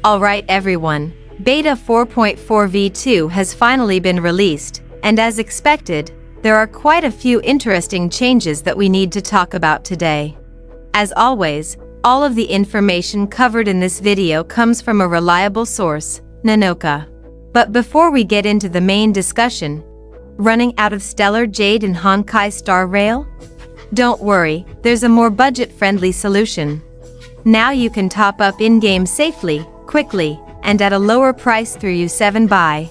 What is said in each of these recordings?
Alright everyone, Beta 4.4 V2 has finally been released, and as expected, there are quite a few interesting changes that we need to talk about today. As always, all of the information covered in this video comes from a reliable source, Nanoka. But before we get into the main discussion, running out of Stellar Jade and Honkai starrail? Don't worry, there's a more budget-friendly solution. Now you can top up in-game safely, quickly, and at a lower price through U7 Buy.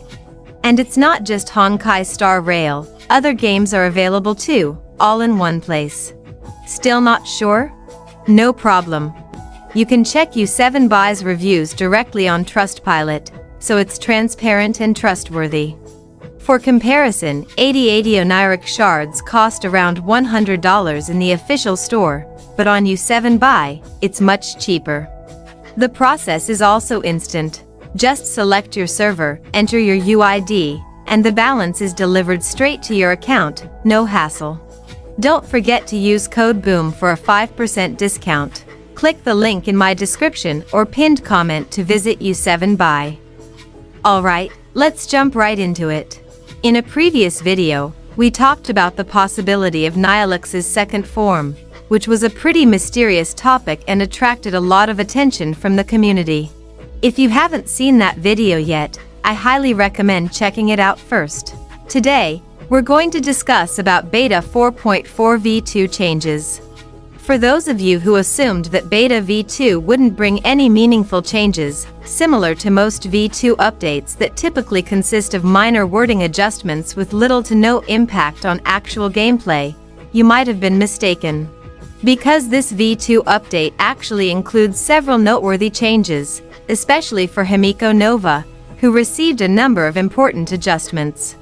And it's not just Honkai starrail, other games are available too, all in one place. Still not sure? No problem. You can check U7 Buy's reviews directly on Trustpilot, so it's transparent and trustworthy. For comparison, 80 oniric shards cost around $100 in the official store, but on U7 Buy, it's much cheaper. The process is also instant. Just select your server, enter your UID, and the balance is delivered straight to your account, no hassle. Don't forget to use code BOOM for a 5% discount. Click the link in my description or pinned comment to visit U7 Buy. Alright, let's jump right into it. In a previous video, we talked about the possibility of Nihilux's second form, which was a pretty mysterious topic and attracted a lot of attention from the community. If you haven't seen that video yet, I highly recommend checking it out first. Today, we're going to discuss about Beta 4.4 V2 changes. For those of you who assumed that Beta V2 wouldn't bring any meaningful changes, similar to most V2 updates that typically consist of minor wording adjustments with little to no impact on actual gameplay, you might have been mistaken. Because this V2 update actually includes several noteworthy changes, especially for HIMEKO Nova, who received a number of important adjustments.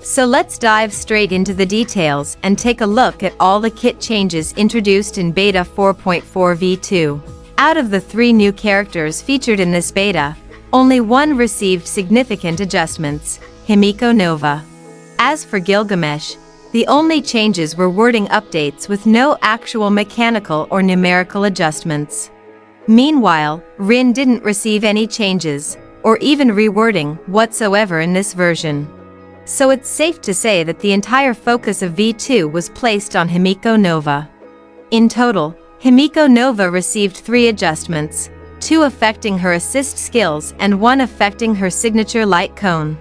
So let's dive straight into the details and take a look at all the kit changes introduced in Beta 4.4 V2. Out of the 3 new characters featured in this beta, only one received significant adjustments, HIMEKO Nova. As for Gilgamesh, the only changes were wording updates with no actual mechanical or numerical adjustments. Meanwhile, Rin didn't receive any changes, or even rewording, whatsoever in this version. So it's safe to say that the entire focus of V2 was placed on HIMEKO Nova. In total, HIMEKO Nova received 3 adjustments, 2 affecting her assist skills and 1 affecting her signature light cone.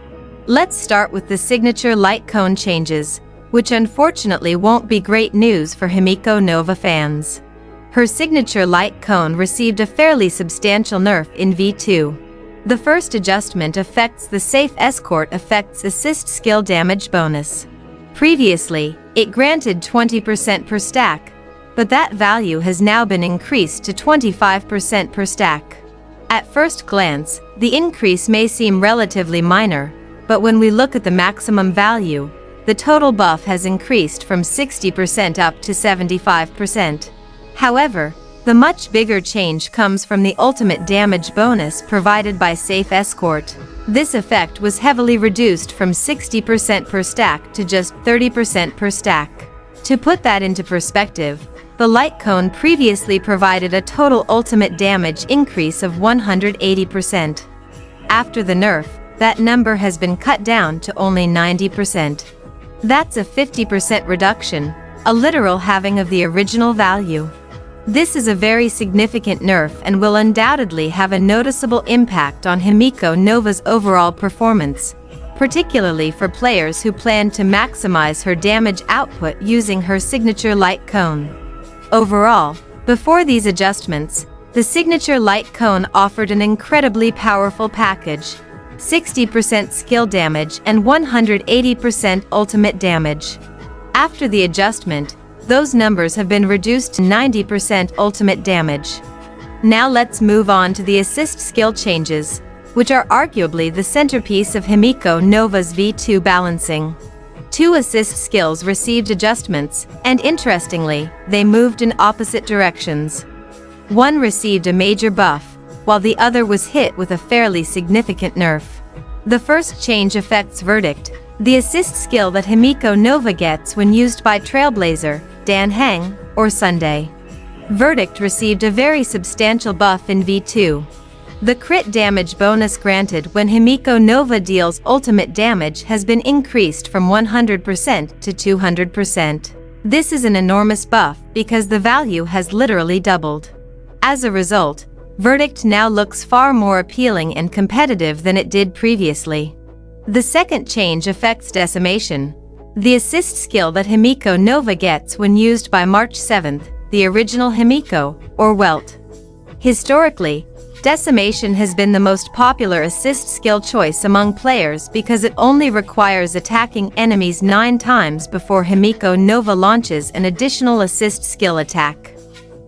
Let's start with the signature light cone changes, which unfortunately won't be great news for HIMEKO Nova fans. Her signature light cone received a fairly substantial nerf in V2. The first adjustment affects the Safe Escort affects assist skill damage bonus. Previously, it granted 20% per stack, but that value has now been increased to 25% per stack. At first glance, the increase may seem relatively minor, but when we look at the maximum value, the total buff has increased from 60% up to 75%. However, the much bigger change comes from the ultimate damage bonus provided by Safe Escort. This effect was heavily reduced from 60% per stack to just 30% per stack. To put that into perspective, the light cone previously provided a total ultimate damage increase of 180%. After the nerf, that number has been cut down to only 90%. That's a 50% reduction, a literal halving of the original value. This is a very significant nerf and will undoubtedly have a noticeable impact on HIMEKO Nova's overall performance, particularly for players who plan to maximize her damage output using her signature light cone. Overall, before these adjustments, the signature light cone offered an incredibly powerful package: 60% skill damage and 180% ultimate damage. After the adjustment, those numbers have been reduced to 90% ultimate damage. Now let's move on to the assist skill changes, which are arguably the centerpiece of HIMEKO Nova's V2 balancing. 2 assist skills received adjustments, and interestingly, they moved in opposite directions. One received a major buff, while the other was hit with a fairly significant nerf. The first change affects Verdict, the assist skill that HIMEKO Nova gets when used by Trailblazer, Dan Heng, or Sunday. Verdict received a very substantial buff in V2. The crit damage bonus granted when HIMEKO Nova deals ultimate damage has been increased from 100% to 200%. This is an enormous buff because the value has literally doubled. As a result, Verdict now looks far more appealing and competitive than it did previously. The second change affects Decimation, the assist skill that HIMEKO Nova gets when used by March 7th, the original HIMEKO, or Welt. Historically, Decimation has been the most popular assist skill choice among players because it only requires attacking enemies 9 times before HIMEKO Nova launches an additional assist skill attack.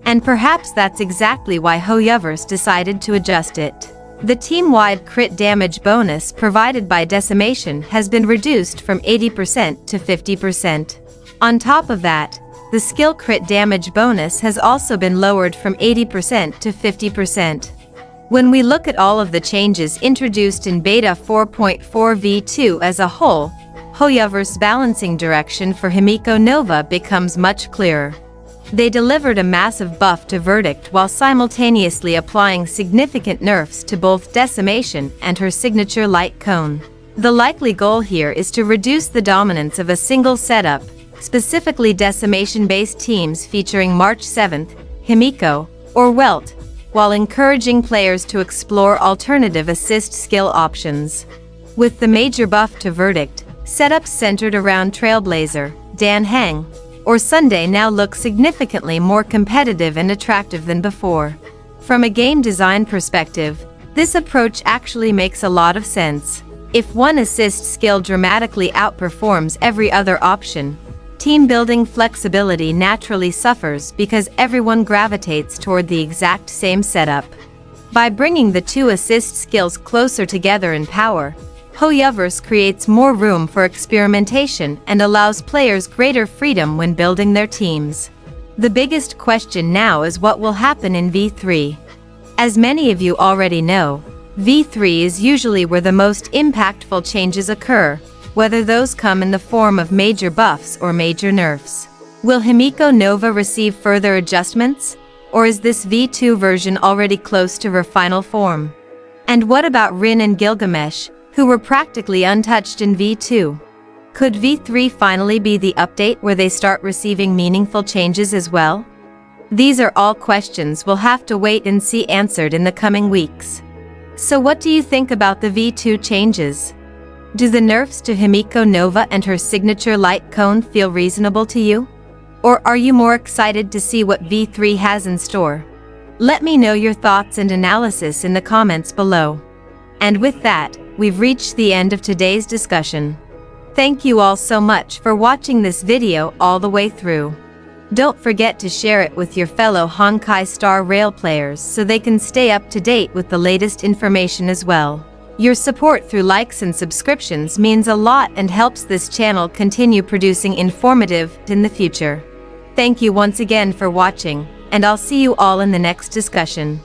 And perhaps that's exactly why HoYoverse decided to adjust it. The team-wide crit damage bonus provided by Decimation has been reduced from 80% to 50%. On top of that, the skill crit damage bonus has also been lowered from 80% to 50%. When we look at all of the changes introduced in Beta 4.4 v2 as a whole, HoYoverse balancing direction for HIMEKO Nova becomes much clearer. They delivered a massive buff to Verdict while simultaneously applying significant nerfs to both Decimation and her signature light cone. The likely goal here is to reduce the dominance of a single setup, specifically Decimation-based teams featuring March 7th, HIMEKO, or Welt, while encouraging players to explore alternative assist skill options. With the major buff to Verdict, setups centered around Trailblazer, Dan Heng, or Sunday now look significantly more competitive and attractive than before. From a game design perspective, this approach actually makes a lot of sense. If one assist skill dramatically outperforms every other option, team-building flexibility naturally suffers because everyone gravitates toward the exact same setup. By bringing the two assist skills closer together in power, HoYoverse creates more room for experimentation and allows players greater freedom when building their teams. The biggest question now is what will happen in V3. As many of you already know, V3 is usually where the most impactful changes occur, whether those come in the form of major buffs or major nerfs. Will HIMEKO Nova receive further adjustments, or is this V2 version already close to her final form? And what about Rin and Gilgamesh, who were practically untouched in V2? Could V3 finally be the update where they start receiving meaningful changes as well? These are all questions we'll have to wait and see answered in the coming weeks. So what do you think about the V2 changes? Do the nerfs to HIMEKO Nova and her signature light cone feel reasonable to you? Or are you more excited to see what V3 has in store? Let me know your thoughts and analysis in the comments below. And with that, we've reached the end of today's discussion. Thank you all so much for watching this video all the way through. Don't forget to share it with your fellow Honkai starrail players so they can stay up to date with the latest information as well. Your support through likes and subscriptions means a lot and helps this channel continue producing informative in the future. Thank you once again for watching, and I'll see you all in the next discussion.